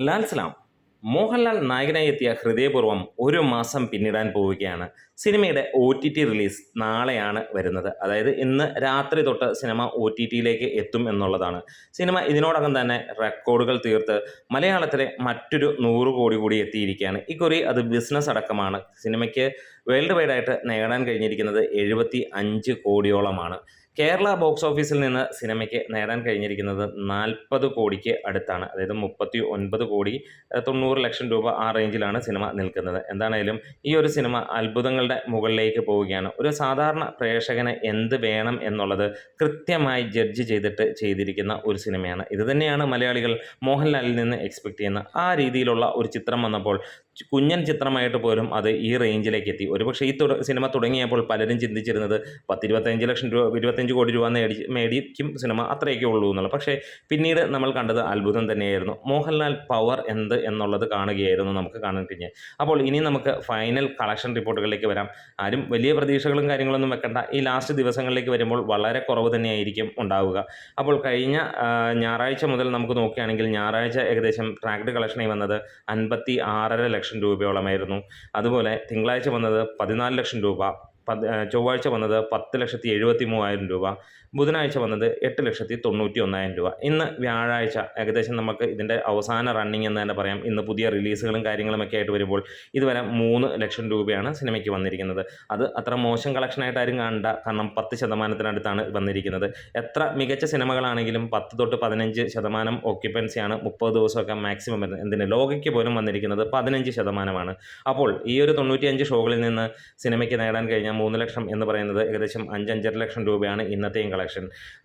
ലാൽ സലാം മോഹൻലാൽ നായകനായി എത്തിയ ഹൃദയപൂർവ്വം ഒരു മാസം പിന്നിടാൻ പോവുകയാണ്. സിനിമയുടെ OTT റിലീസ് നാളെയാണ് വരുന്നത്. അതായത് ഇന്ന് രാത്രി തൊട്ട് സിനിമ OTTയിലേക്ക് എത്തും എന്നുള്ളതാണ്. സിനിമ ഇതിനോടകം തന്നെ റെക്കോർഡുകൾ തീർത്ത് മലയാളത്തിലെ മറ്റൊരു 100 കോടി കൂടി എത്തിയിരിക്കുകയാണ്. ഇക്കുറി അത് ബിസിനസ് അടക്കമാണ്. സിനിമയ്ക്ക് വേൾഡ് വൈഡായിട്ട് നേടാൻ കഴിഞ്ഞിരിക്കുന്നത് 75 കോടിയോളമാണ്. കേരള ബോക്സ് ഓഫീസിൽ നിന്ന് സിനിമയ്ക്ക് നേടാൻ കഴിഞ്ഞിരിക്കുന്നത് 40 കോടിക്ക് അടുത്താണ്. അതായത് 39 കോടി 90 ലക്ഷം രൂപ ആ റേഞ്ചിലാണ് സിനിമ നിൽക്കുന്നത്. എന്താണേലും ഈ ഒരു സിനിമ അത്ഭുതങ്ങളുടെ മുകളിലേക്ക് പോവുകയാണ്. ഒരു സാധാരണ പ്രേക്ഷകന് എന്ത് വേണം എന്നുള്ളത് കൃത്യമായി ജഡ്ജ് ചെയ്തിട്ട് ചെയ്തിരിക്കുന്ന ഒരു സിനിമയാണ്. ഇത് തന്നെയാണ് മലയാളികൾ മോഹൻലാലിൽ നിന്ന് എക്സ്പെക്റ്റ് ചെയ്യുന്ന ആ രീതിയിലുള്ള ഒരു ചിത്രം വന്നപ്പോൾ കുഞ്ഞൻ ചിത്രമായിട്ട് പോലും അത് ഈ റേഞ്ചിലേക്ക് എത്തി. ഒരുപക്ഷെ ഈ സിനിമ തുടങ്ങിയപ്പോൾ പലരും ചിന്തിച്ചിരുന്നത് 10-25 ലക്ഷം രൂപ 25 കോടി രൂപ മേടിക്കും സിനിമ, അത്രയൊക്കെ ഉള്ളൂ എന്നുള്ളത്. പക്ഷേ പിന്നീട് നമ്മൾ കണ്ടത് അത്ഭുതം തന്നെയായിരുന്നു. മോഹൻലാൽ പവർ എന്ത് എന്നുള്ളത് കാണുകയായിരുന്നു നമുക്ക് കാണാൻ കഴിഞ്ഞത്. അപ്പോൾ ഇനി നമുക്ക് ഫൈനൽ കളക്ഷൻ റിപ്പോർട്ടുകളിലേക്ക് വരാം. ആരും വലിയ പ്രതീക്ഷകളും കാര്യങ്ങളൊന്നും വെക്കണ്ട. ഈ ലാസ്റ്റ് ദിവസങ്ങളിലേക്ക് വരുമ്പോൾ വളരെ കുറവ് തന്നെയായിരിക്കും ഉണ്ടാവുക. അപ്പോൾ കഴിഞ്ഞ ഞായറാഴ്ച മുതൽ നമുക്ക് നോക്കുകയാണെങ്കിൽ ഞായറാഴ്ച ഏകദേശം ട്രാക്ഡ് കളക്ഷനായി വന്നത് 56.5 ലക്ഷം രൂപയോളമായിരുന്നു. അതുപോലെ തിങ്കളാഴ്ച വന്നത് 14 ലക്ഷം രൂപ, ചൊവ്വാഴ്ച വന്നത് 10,73,000 രൂപ, ബുധനാഴ്ച വന്നത് 8,91,000 രൂപ. ഇന്ന് വ്യാഴാഴ്ച ഏകദേശം നമുക്ക് ഇതിൻ്റെ അവസാന റണ്ണിങ് എന്ന് തന്നെ പറയാം. ഇന്ന് പുതിയ റിലീസുകളും കാര്യങ്ങളുമൊക്കെ ആയിട്ട് വരുമ്പോൾ ഇതുവരെ 3 ലക്ഷം രൂപയാണ് സിനിമയ്ക്ക് വന്നിരിക്കുന്നത്. അത് അത്ര മോശം കളക്ഷനായിട്ട് ആരും കാണണ്ട. കാരണം 10% വന്നിരിക്കുന്നത്. എത്ര മികച്ച സിനിമകളാണെങ്കിലും 10 തൊട്ട് 15% ഓക്യുപ്പൻസിയാണ് 30 ദിവസമൊക്കെ മാക്സിമം വരുന്നത്. എന്തിന് ലോകയ്ക്ക് പോലും വന്നിരിക്കുന്നത് 15%. അപ്പോൾ ഈ ഒരു 95 ഷോകളിൽ നിന്ന് സിനിമയ്ക്ക് നേടാൻ കഴിഞ്ഞ 3 ലക്ഷം എന്ന് പറയുന്നത് ഏകദേശം 5-5.5 ലക്ഷം രൂപയാണ് ഇന്നത്തെയും കളക്ഷൻ.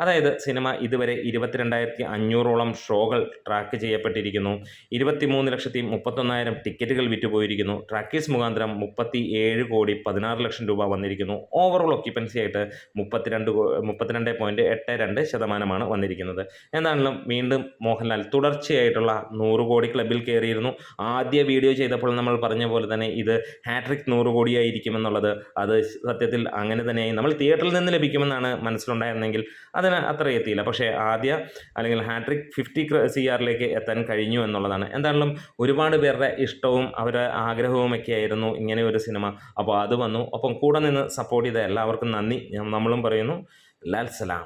അതായത് സിനിമ ഇതുവരെ 22,500ഓളം ഷോകൾ ട്രാക്ക് ചെയ്യപ്പെട്ടിരിക്കുന്നു. 23,31,000 ടിക്കറ്റുകൾ വിറ്റുപോയിരിക്കുന്നു. ട്രാക്കീസ് മുഖാന്തരം 37,16 ലക്ഷം രൂപ വന്നിരിക്കുന്നു. ഓവറോൾ ഒക്യുപ്പൻസി ആയിട്ട് 32.82% വന്നിരിക്കുന്നത്. എന്താണെങ്കിലും വീണ്ടും മോഹൻലാൽ തുടർച്ചയായിട്ടുള്ള 100 കോടി ക്ലബിൽ കയറിയിരുന്നു. ആദ്യ വീഡിയോ ചെയ്തപ്പോൾ നമ്മൾ പറഞ്ഞ പോലെ തന്നെ ഇത് ഹാട്രിക് 100 കോടിയായിരിക്കുമെന്നുള്ളത് അത് സത്യത്തിൽ അങ്ങനെ തന്നെയായി. നമ്മൾ തിയേറ്ററിൽ നിന്ന് ലഭിക്കുമെന്നാണ് മനസ്സിലുണ്ടായിരുന്നെങ്കിൽ അതിന് അത്ര എത്തിയില്ല. പക്ഷേ അല്ലെങ്കിൽ ഹാട്രിക് 50 CRലേക്ക് എത്താൻ കഴിഞ്ഞു എന്നുള്ളതാണ്. എന്തായാലും ഒരുപാട് പേരുടെ ഇഷ്ടവും അവരുടെ ആഗ്രഹവുമൊക്കെ ആയിരുന്നു ഇങ്ങനെ ഒരു സിനിമ. അപ്പോൾ അത് വന്നു. ഒപ്പം കൂടെ നിന്ന് സപ്പോർട്ട് ചെയ്ത എല്ലാവർക്കും നന്ദി നമ്മളും പറയുന്നു. ലാൽ സലാം.